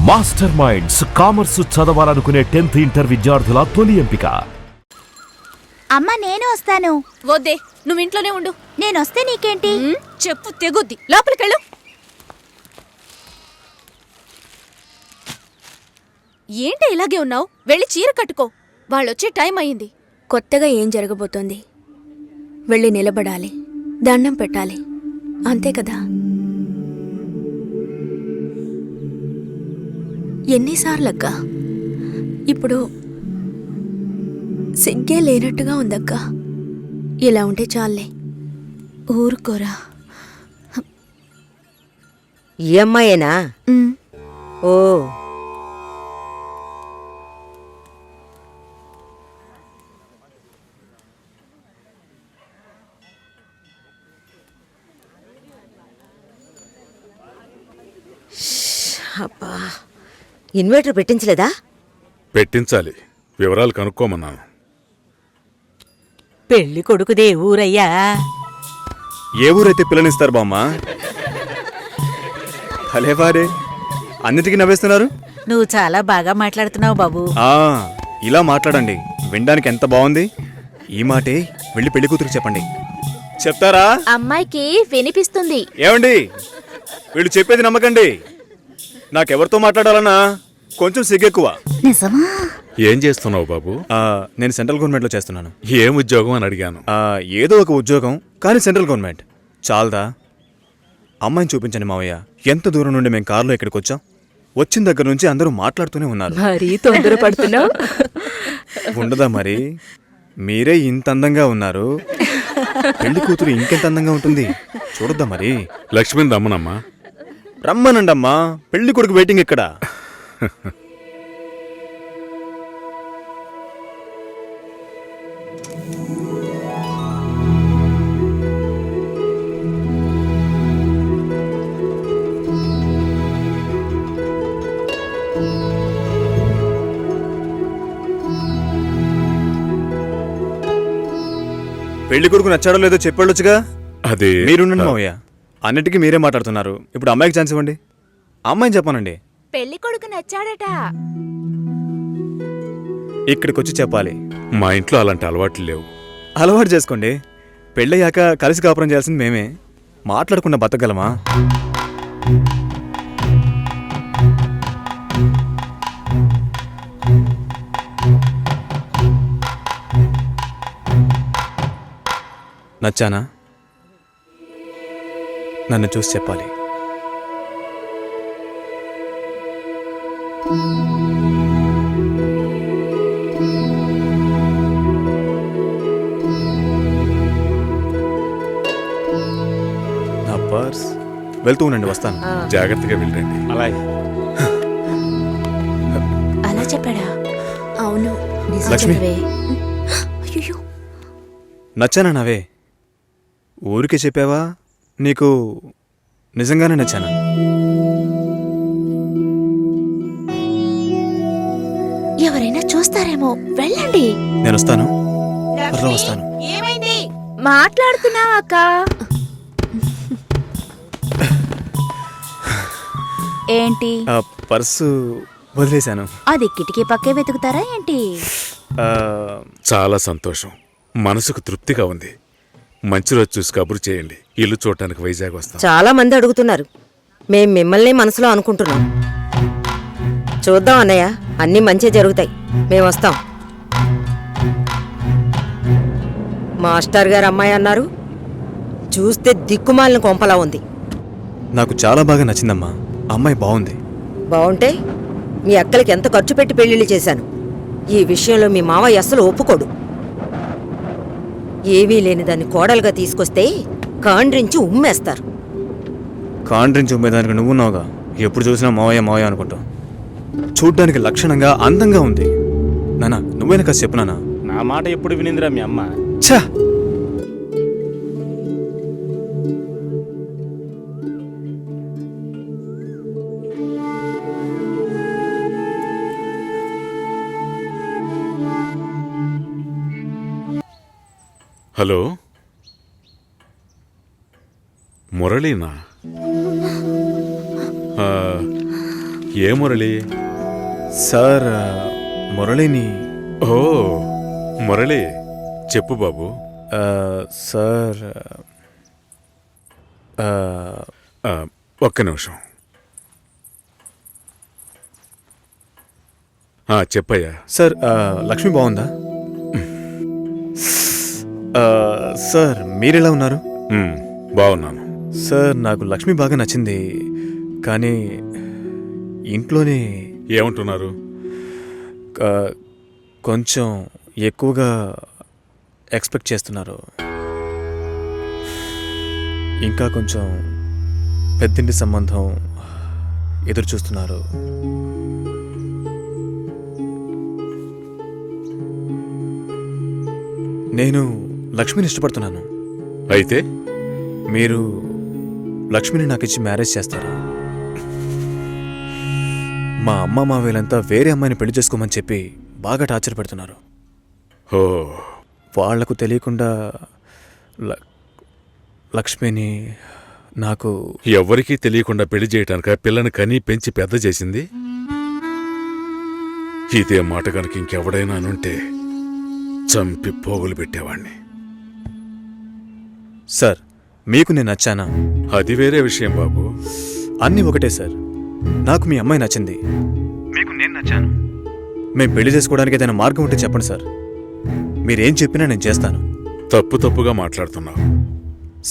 Master minds commerce చదవాలనుకునే 10th inter విద్యార్థుల తొలి ఎంపిక. అమ్మా నేను వస్తాను. వద్దే, నువ్వు ఇంట్లోనే ఉండు. నేనొస్తే నీకేంటి? చెప్పు తెగుద్ది. లోపలికెళ్ళు. ఏంటి ఇలాగే ఉన్నావు? వెళ్ళి చీర కట్టుకో. వాళ్ళొచ్చే టైం అయింది. కొత్తగా ఏం జరగబోతోంది? వెళ్ళి నిలబడాలి, దండం పెట్టాలి, అంతే కదా. ఎన్నిసార్లక్కా? ఇప్పుడు సిగ్గే లేనట్టుగా ఉందక్కా. ఇలా ఉంటే చాలే. ఊరుకోరా. ఈ అమ్మాయేనా? ఓ, అబ్బా, ఇన్వర్టర్ పెట్టించలేదా? పెట్టించాలి. వివరాలు కనుక్కోమన్నాను. పెళ్లి కొడుకుదే ఊరయ్యా? ఏ ఊరైతే పిల్లనిస్తారు బామ్మ? భలేవారే, అన్నిటికీ నవ్వేస్తున్నారు. నువ్వు చాలా బాగా మాట్లాడుతున్నావు బాబు. ఇలా మాట్లాడండి, వినడానికి ఎంత బాగుంది. ఈ మాటే వెళ్ళి పెళ్లి కూతురికి చెప్పండి. చెప్తారా? అమ్మాయికి వినిపిస్తుంది. ఏమండి, వీళ్ళు చెప్పేది నమ్మకండి. నాకెవరితో మాట్లాడాలన్నా కొంచెం సిగ్గెక్కువ. నిజమా? ఏం చేస్తున్నావు బాబు? నేను సెంట్రల్ గవర్నమెంట్లో చేస్తున్నాను. ఏం ఉద్యోగం అని అడిగాను. ఏదో ఒక ఉద్యోగం, కానీ సెంట్రల్ గవర్నమెంట్. చాలదా? అమ్మాయిని చూపించండి మావయ్య. ఎంత దూరం నుండి మేము కారులో ఇక్కడికి వచ్చాం. వచ్చిన దగ్గర నుంచి అందరూ మాట్లాడుతూనే ఉన్నారు. మరీ తొందరపడుతున్నావు. ఉండదా మరి? మీరే ఇంత అందంగా ఉన్నారు, పెళ్లి కూతురు ఇంకెంత అందంగా ఉంటుంది. చూడొద్దా మరి? లక్ష్మిని రమ్మనమ్మా. రమ్మనండమ్మా, పెళ్లి కొడుకు వెయిటింగ్ ఇక్కడ. పెళ్లి కొడుకు నచ్చాడో లేదో చెప్పాడొచ్చుగా. అదే మీరుండండి మావయ్య, అన్నిటికీ మీరే మాట్లాడుతున్నారు. ఇప్పుడు అమ్మాయికి ఛాన్స్ ఇవ్వండి. అమ్మాయిని చెప్పానండి. పెళ్లి కొడుకు నచ్చాడట. ఇక్కడికి వచ్చి చెప్పాలి. మా ఇంట్లో అలాంటి అలవాట్లు లేవు. అలవాటు చేసుకోండి. పెళ్ళయ్యాక కలిసి కాపురం చేయాల్సింది మేమే. మాట్లాడకుండా బతకగలమా? నచ్చానా? నన్ను చూసి చెప్పాలి. నా పర్స్. వెళ్తూ ఉండండి, వస్తాను. జాగ్రత్తగా వెళ్ళండి. అలాగే. అలా చెప్పాడా? అవును, లక్ష్మి. అయ్యో, నచ్చానా నావే? ఊరికే చెప్పావా? నీకు నిజంగానే నచ్చానా? ఎవరైనా చూస్తారేమో, వెళ్ళండి. నేను వస్తాను, త్వరలో వస్తాను. ఏమైంది? మాట్లాడుతున్నావా అక్క? ఏంటి? పర్సు వదిలేశాను. అది కిటికీ పక్కే వెతుకుతారా ఏంటి? చాలా సంతోషం. మనసుకు తృప్తిగా ఉంది. మంచి రోజు చూసి కబురు చేయండి. ఇల్లు చూడటానికి వైజాగ్ వస్తాం. చాలా మంది అడుగుతున్నారు. మేం మిమ్మల్ని మనసులో అనుకుంటున్నాం. చూద్దాం అన్నయ్య, అన్నీ మంచిగా జరుగుతాయి. మేము వస్తాం. మాస్టర్ గారు అమ్మాయి అన్నారు. చూస్తే దిక్కుమాలిన కొంపలా ఉంది. నాకు చాలా బాగా నచ్చిందమ్మా. అమ్మాయి బాగుంది. బాగుంటే మీ అక్కలకి ఎంత ఖర్చు పెట్టి పెళ్లిళ్ళు చేశాను. ఈ విషయంలో మీ మావయ్య అస్సలు ఒప్పుకోడు. ఏవీ లేని దాన్ని కోడలుగా తీసుకొస్తే కాండ్రించి ఉమ్మేస్తారు. కాండ్రించి ఉమ్మేదానికి నువ్వున్నావుగా. ఎప్పుడు చూసినా మావయ్య మావయ్య అనుకుంటావు. చూడ్డానికి లక్షణంగా అందంగా ఉంది. నానా, నువ్వేనా కాస్త చెప్పు నానా. నా మాట ఎప్పుడు వినిందిరా మీ అమ్మ? ఛా! హలో, మురళీనా? ఏ మురళి? సార్ మురళిని ఓ మురళి, చెప్పు బాబు. సార్ ఒక్క నిమిషం. చెప్పయ్యా. సార్ లక్ష్మి బాగుందా? సార్ మీరెలా ఉన్నారు? బాగున్నాను. సార్ నాకు లక్ష్మి బాగా నచ్చింది, కానీ ఇంట్లోనే ఏమంటున్నారు? కొంచెం ఎక్కువగా ఎక్స్పెక్ట్ చేస్తున్నారు. ఇంకా కొంచెం పెద్దింటి సంబంధం ఎదురు చూస్తున్నారు. నేను లక్ష్మిని ఇష్టపడుతున్నాను. అయితే మీరు లక్ష్మిని నాకు ఇచ్చి మ్యారేజ్ చేస్తారా? మా అమ్మ మావేలంతా వేరే అమ్మాయిని పెళ్లి చేసుకోమని చెప్పి బాగా టార్చర్ పెడుతున్నారు. ఓ వాళ్లకు తెలియకుండా లక్ష్మిని నాకు ఎవరికీ తెలియకుండా పెళ్లి చేయటానిక పిల్లని కనీ పెంచి పెద్ద చేసింది? ఇదే మాట కనుక ఇంకెవడైనా అనుంటే చంపి పోగులు పెట్టేవాణ్ణి. సార్ మీకు నేను నచ్చానా? అది వేరే విషయం బాబు. అన్నీ ఒకటే సార్. నాకు మీ అమ్మాయి నచ్చింది, మీకు నేను నచ్చాను. మేము పెళ్లి చేసుకోవడానికి ఏదైనా మార్గం ఉంటే చెప్పండి సార్. మీరేం చెప్పినా నేను చేస్తాను. తప్పుగా మాట్లాడుతున్నావు.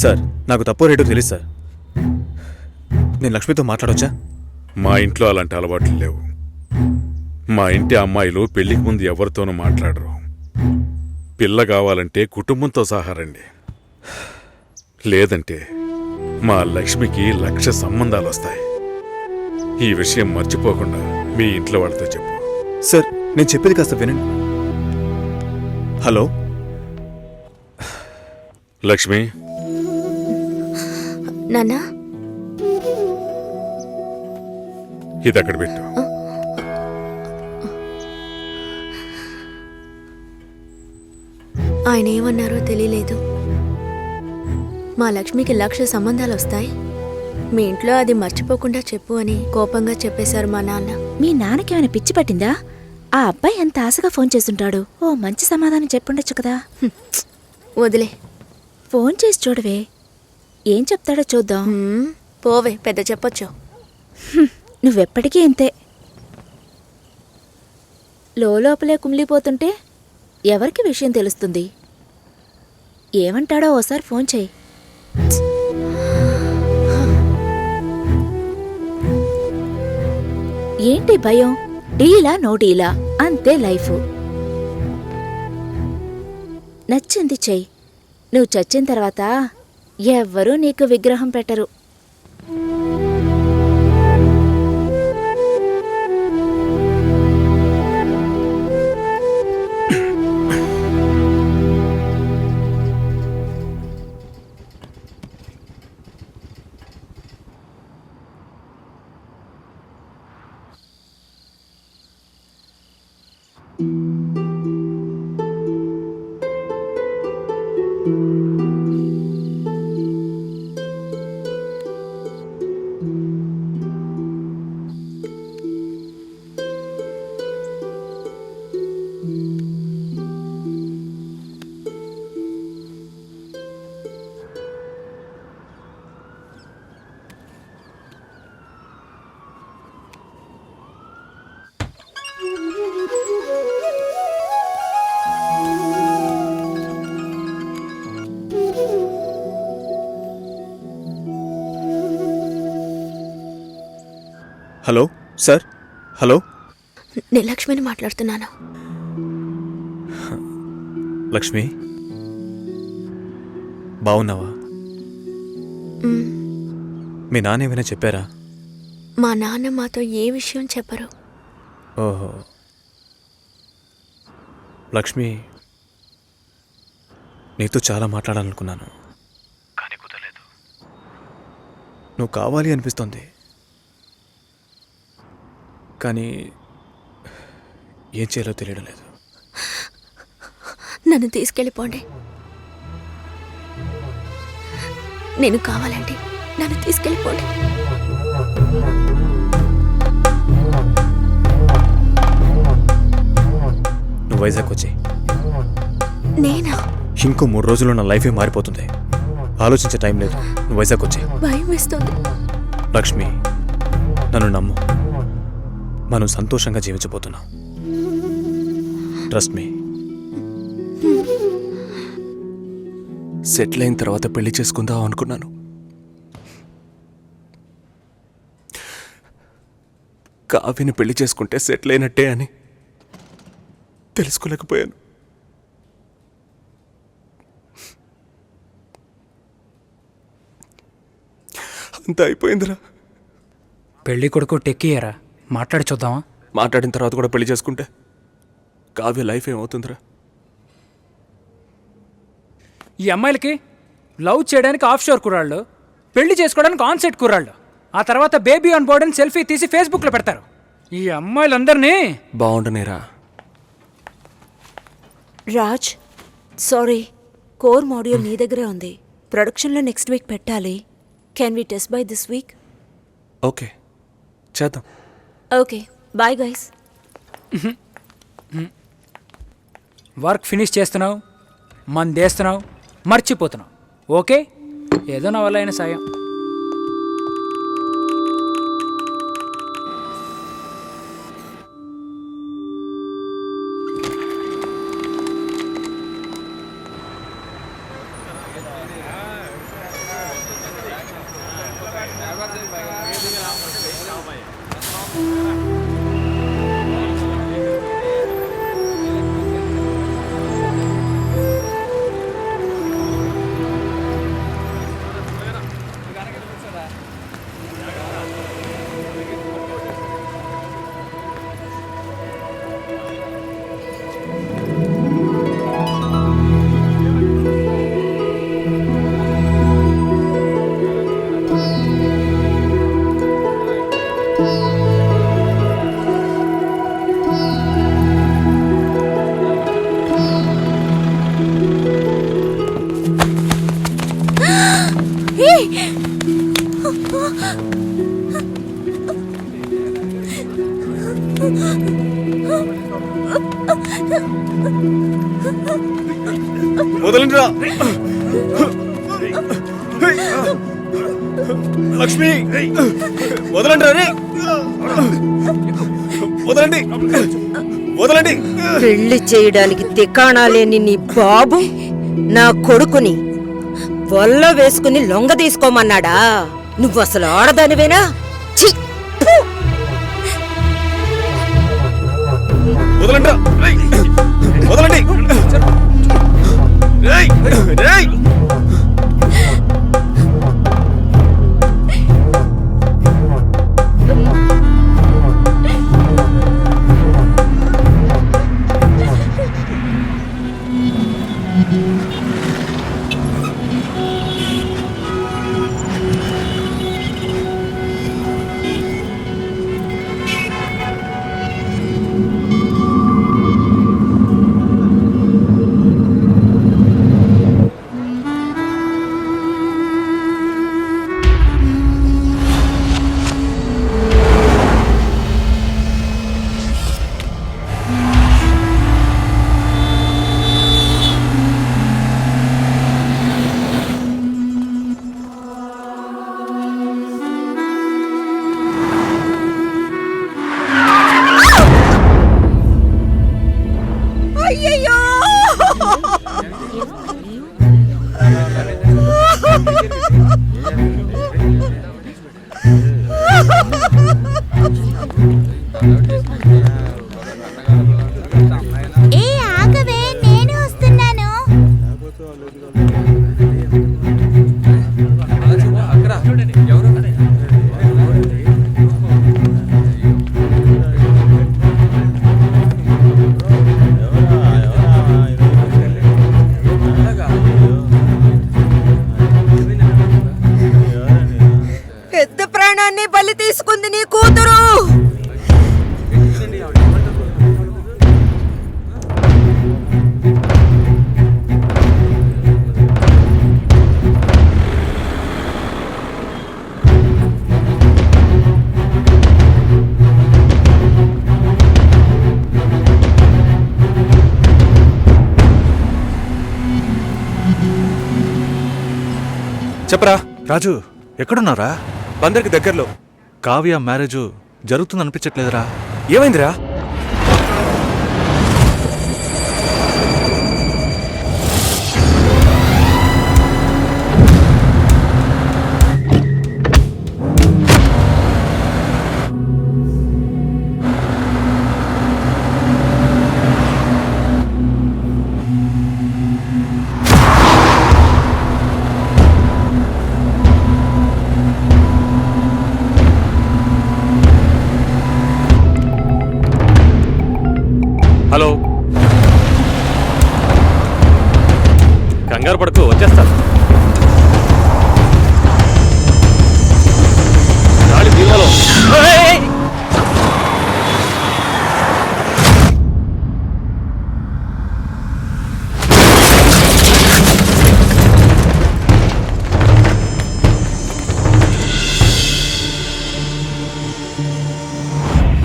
సార్ నాకు తప్పు రేటు తెలుసు సార్. నేను లక్ష్మితో మాట్లాడొచ్చా? మా ఇంట్లో అలాంటి అలవాట్లు లేవు. మా ఇంటి అమ్మాయిలు పెళ్లికి ముందు ఎవరితోనూ మాట్లాడరు. పిల్ల కావాలంటే కుటుంబంతో సహా రండి, లేదంటే మా లక్ష్మికి 1,00,000 సంబంధాలు వస్తాయి. ఈ విషయం మర్చిపోకుండా మీ ఇంట్లో వాళ్ళతో చెప్పు. సార్ నేను చెప్పేది కాస్త వినండి. హలో లక్ష్మి. నాన్నా, ఇది అక్కడ పెట్టు. ఆయన ఏమన్నారో తెలియలేదు. మా లక్ష్మికి 1,00,000 సంబంధాలు వస్తాయి, మీ ఇంట్లో అది మర్చిపోకుండా చెప్పు అని కోపంగా చెప్పేశారు మా నాన్న. మీ నాన్నకేమైనా పిచ్చి పట్టిందా? ఆ అబ్బాయి ఎంత ఆశగా ఫోన్ చేస్తుంటాడు. ఓ మంచి సమాధానం చెప్పుండొచ్చు కదా. వదిలే, ఫోన్ చేసి చూడవే, ఏం చెప్తాడో చూద్దాం. పోవే, పెద్ద చెప్పొచ్చు. నువ్వెప్పటికీ ఇంతే. లోపలే కుమిలిపోతుంటే ఎవరికి విషయం తెలుస్తుంది? ఏమంటాడో ఓసారి ఫోన్ చేయి. ఏంటి భయం? డీలా నో డీలా అంతే లైఫ్. నచ్చింది చెయ్యి. నువ్వు చచ్చిన తర్వాత ఎవ్వరూ నీకు విగ్రహం పెట్టరు. Hello sir. హలో, నేను లక్ష్మిని మాట్లాడుతున్నాను. లక్ష్మి బాగున్నావా? మీ నాన్న ఏమైనా చెప్పారా? మా నాన్న మాతో ఏ విషయం చెప్పరు. ఓహో, లక్ష్మి నీతో చాలా మాట్లాడాలనుకున్నాను, కానీ కుదరలేదు. నువ్వు కావాలి అనిపిస్తోంది, కానీ ఏం చేయాలో తెలియడం లేదు. నన్ను తీసుకెళ్ళిపోండి. నేను కావాలంటే నన్ను తీసుకెళ్ళిపోండి. నువ్వు వైజాగ్ వచ్చి. నేనా? ఇంకో 3 రోజుల్లో నా లైఫే మారిపోతుంది. ఆలోచించే టైం లేదు. నువ్వు వైజాగ్ వచ్చి. భయం వేస్తుంది. లక్ష్మి, నన్ను నమ్ము. మనం సంతోషంగా జీవించబోతున్నాం. Trust me. సెటిల్ అయిన తర్వాత పెళ్లి చేసుకుందాం అనుకున్నాను. కావ్యని పెళ్లి చేసుకుంటే సెటిల్ అయినట్టే అని తెలుసుకోలేకపోయాను. అంతా అయిపోయిందిరా. పెళ్లి కొడుకు టెక్కియరా, మాట్లాడి చూద్దామా? మాట్లాడిన తర్వాత కూడా పెళ్లి చేసుకుంటే కావ్య లైఫ్ ఏమవుతుందిరా? ఈ అమ్మాయిలకి లవ్ చేయడానికి ఆఫ్ షోర్ కుర్రాళ్ళు, పెళ్లి చేసుకోవడానికి ఆన్ సెట్ కుర్రాళ్ళు, ఆ తర్వాత బేబీ ఆన్ బోర్డ్ అని సెల్ఫీ తీసి ఫేస్బుక్లో పెడతారు. ఈ అమ్మాయిలందరినీ బాగుండనేరా. రాజ్, సారీ, కోర్ మాడ్యూల్ నీ దగ్గరే ఉంది. ప్రొడక్షన్లో నెక్స్ట్ వీక్ పెట్టాలి. Can we test by this week? Okay, చేద్దాం. Okay, bye guys. Work finish చేస్తున్నావు, మందేస్తున్నావు, మర్చిపోతున్నావు. ఓకే, ఏదో నా వల్ల అయిన సాయం. వదలండిరా. లక్ష్మి, వదలండిరా. రే, వదలండి, వదలండి. పెళ్లి చేయడానికి తికాణా లేని నీ బాబు నా కొడుకుని వల్ల వేసుకుని లొంగ తీసుకోమన్నాడా? నువ్వు అసలు ఆడదానివేనా? ఛీ! ఫు! వదలండిరా. వదలండి. రేయ్, రేయ్. పెద్ద ప్రాణాన్ని బలి తీసుకుంది నీ కూతురు. చెప్పరా. రాజు ఎక్కడున్నారా? బందర్కి దగ్గరలో. కావ్య మ్యారేజ్ జరుగుతుందనిపించట్లేదురా? ఏమైందిరా? హలో, కంగారు పడకు, వచ్చేస్తాను. గాలి దీవాలో.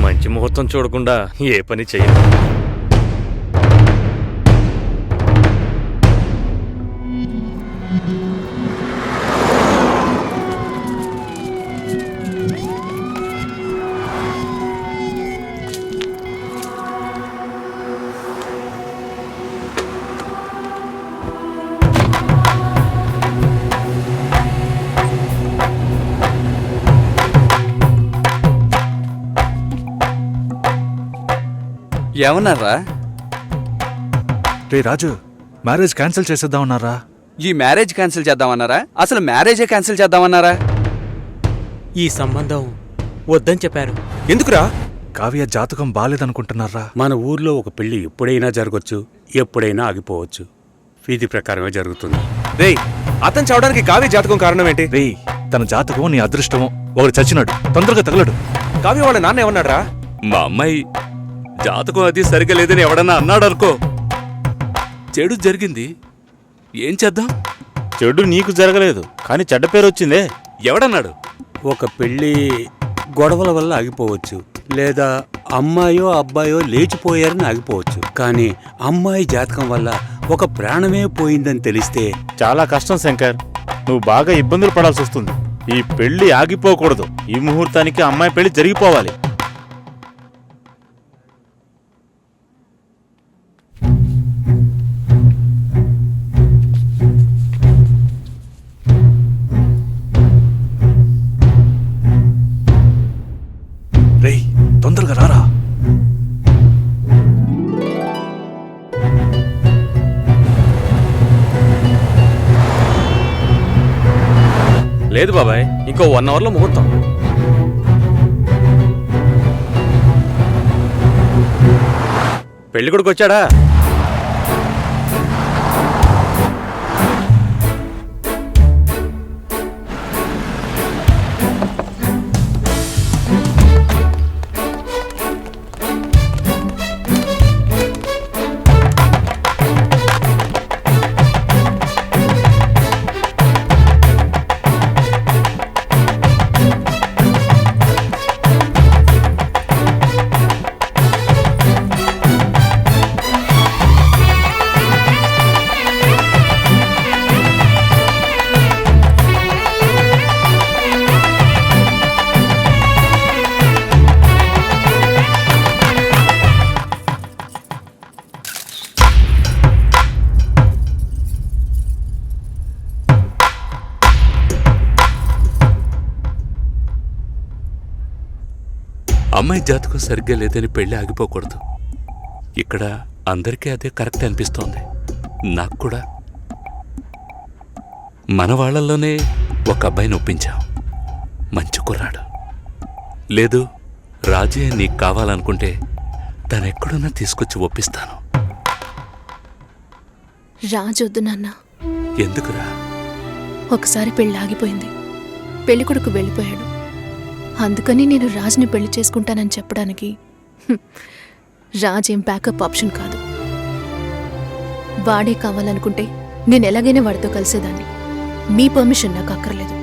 మంచి ముహూర్తం చూడకుండా ఏ పని చెయ్యను. ఏమన్నారా? రే రాజు, మ్యారేజ్ క్యాన్సిల్ చేసేద్దామన్నారా? ఈ మ్యారేజ్ క్యాన్సిల్ చేద్దామన్నారా? అసలు మ్యారేజే క్యాన్సిల్ చేద్దామన్నారా? ఈ సంబంధం వద్దని చెప్పారు. ఎందుకురా? కావ్య జాతకం బాలేదనుకుంటున్నారా? మన ఊర్లో ఒక పెళ్లి ఎప్పుడైనా జరగచ్చు, ఎప్పుడైనా ఆగిపోవచ్చు. విధి ప్రకారమే జరుగుతుంది. రేయ్, అతను చావడానికి కావ్య జాతకం కారణం ఏంటి? రే, తన జాతకం నీ అదృష్టమో. ఒకడు చచ్చినాడు, తొందరగా తగలడు. కావ్య వాళ్ళ నాన్న ఏమన్నాడ్రా? మా అమ్మాయి జాతకం అది సరిగా లేదని ఎవడన్నా అన్నాడనుకో, చెడు జరిగింది, ఏం చేద్దాం? చెడు నీకు జరగలేదు, కానీ చెడ్డ పేరు వచ్చిందే. ఎవడన్నాడు? ఒక పెళ్లి గొడవల వల్ల ఆగిపోవచ్చు, లేదా అమ్మాయో అబ్బాయో లేచిపోయారని ఆగిపోవచ్చు. కానీ అమ్మాయి జాతకం వల్ల ఒక ప్రాణమే పోయిందని తెలిస్తే చాలా కష్టం శంకర్, నువ్వు బాగా ఇబ్బందులు పడాల్సి వస్తుంది. ఈ పెళ్లి ఆగిపోకూడదు. ఈ ముహూర్తానికి అమ్మాయి పెళ్లి జరిగిపోవాలి. రేయ్, తొందరగా రారా. లేదు బాబాయ్, ఇంకో 1 అవర్లో ముహూర్తం. పెళ్లి కొడుకు వచ్చాడా? అమ్మాయి జాతకం సరిగ్గా లేదని పెళ్లి ఆగిపోకూడదు. ఇక్కడ అందరికీ అదే కరెక్ట్ అనిపిస్తోంది, నాకు కూడా. మన వాళ్ళల్లోనే ఒక అబ్బాయిని ఒప్పించాం, మంచి కుర్రాడు. లేదు, రాజే నీకు కావాలనుకుంటే తనెక్కడున్నా తీసుకొచ్చి ఒప్పిస్తాను. రాజొద్దు నాన్న. ఎందుకురా? ఒకసారి పెళ్ళి ఆగిపోయింది, పెళ్లి కొడుకు వెళ్ళిపోయాడు. అందుకని నేను రాజ్ని పెళ్లి చేసుకుంటానని చెప్పడానికి రాజ్ ఏం బ్యాకప్ ఆప్షన్ కాదు. వాడే కావాలనుకుంటే నేను ఎలాగైనా వాడితో కలిసేదాన్ని. మీ పర్మిషన్ నాకు అక్కర్లేదు.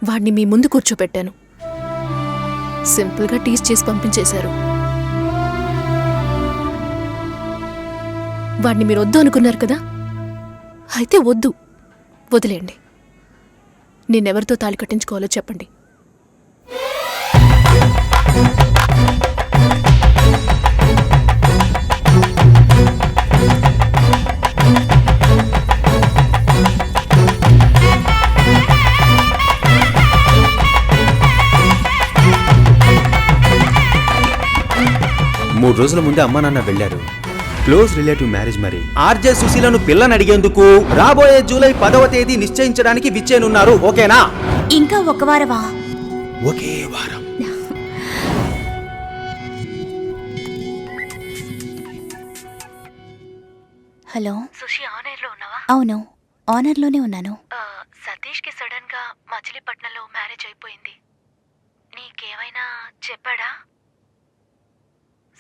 వాడిని మీ ముందు కూర్చోపెట్టాను, సింపుల్గా టీస్ చేసి పంపించేశారు. వాడిని మీరు వద్దు అనుకున్నారు కదా, అయితే వద్దు. వదిలేయండి. నేనెవరితో తాళి కట్టించుకోవాలో చెప్పండి. మూడు రోజుల ముందే అమ్మా నాన్న వెళ్ళారు. క్లోజ్ రిలేటివ్ మ్యారేజ్ మరి. ఆర్జే సుశీలను పిల్లని అడిగేందుకు రాబోయే జూలై 10వ తేదీ నిశ్చయించడానికి విచ్చేనున్నారు. ఓకేనా? ఇంకా ఒక వారమా? ఒకే వారం. హలో సుషి, ఆనర్లో ఉన్నావా? అవును, ఆనర్లోనే ఉన్నాను. సతీష్కి సడన్ గా మచిలీపట్నంలో మ్యారేజ్ అయిపోయింది. నీకేమైనా చెప్పాడా?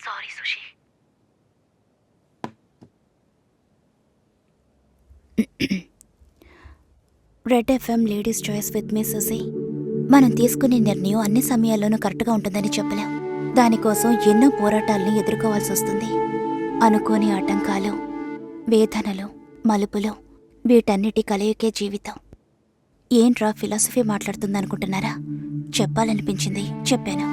Sorry Sushi. Red FM ladies choice with me Susi. మనం తీసుకునే నిర్ణయం అన్ని సమయాల్లోనూ కరెక్ట్గా ఉంటుందని చెప్పలేం. దానికోసం ఎన్నో పోరాటాలను ఎదుర్కోవాల్సి వస్తుంది. అనుకోని ఆటంకాలు, వేదనలు, మలుపులు, వీటన్నిటి కలయికే జీవితం. ఏంట్రా ఫిలాసఫీ మాట్లాడుతుందనుకుంటున్నారా? చెప్పాలనిపించింది, చెప్పాను.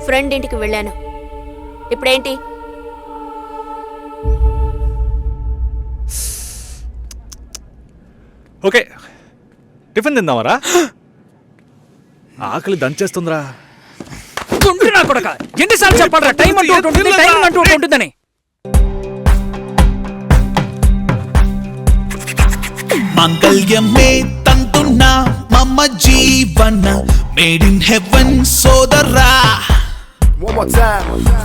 ఫ్రెండ్ ఇంటికి వెళ్ళాను. ఇప్పుడేంటి? ఓకే, టిఫిన్ తిందామరా? ఆకలి దంచేస్తుందిరా. నా కొడక, ఎన్నిసార్లు చెప్పాలరా? టైం అంటూ ఒకటి ఉంటుంది, టైం అంటూ ఒకటి ఉంటుందని. మంగళ్యమే తంతున్న మమ్మ జీవన మేడ్ ఇన్ హెవెన్ సోదరా.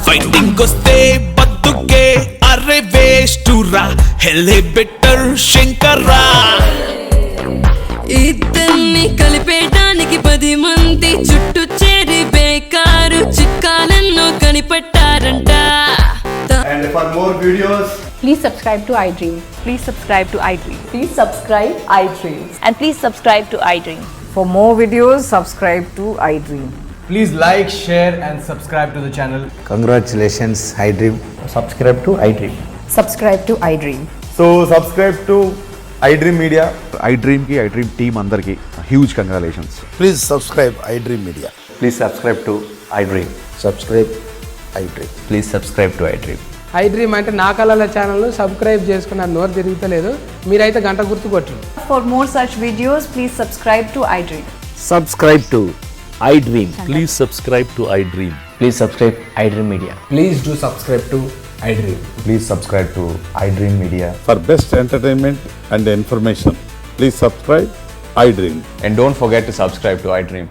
ఫైటింగ్ వస్తే బతుకే అరే వేస్టురా, హెల్లే బెటర్ శంకరా. ఇద్దరిని కలిపేయడానికి 10 మంది చుట్టూ చేరి బేకారు చిక్కాలెన్నో కనిపెట్టారంట. And for more videos, Please subscribe to iDream. Please subscribe to iDream. Please subscribe iDream. And please subscribe to iDream. For more videos, subscribe to iDream. please like, share and subscribe to the channel. Congratulations iDream. Subscribe to iDream. Subscribe to iDream. So subscribe to iDream Media. iDream కి iDream team అందరికి huge congratulations. Please subscribe iDream Media. Please subscribe to iDream. Subscribe iDream. Please subscribe to iDream. iDream అంటే నా కళల channel subscribe చేసుకున్న నోరు తిరుగుతలేదు. మీరైతే గంట గుర్తు కొట్టండి. For more such videos, please subscribe to iDream. Subscribe to iDream. Please subscribe to iDream. Please subscribe iDream Media. Please do subscribe to iDream. Please subscribe to iDream Media. For best entertainment and information please subscribe iDream. And don't forget to subscribe to iDream.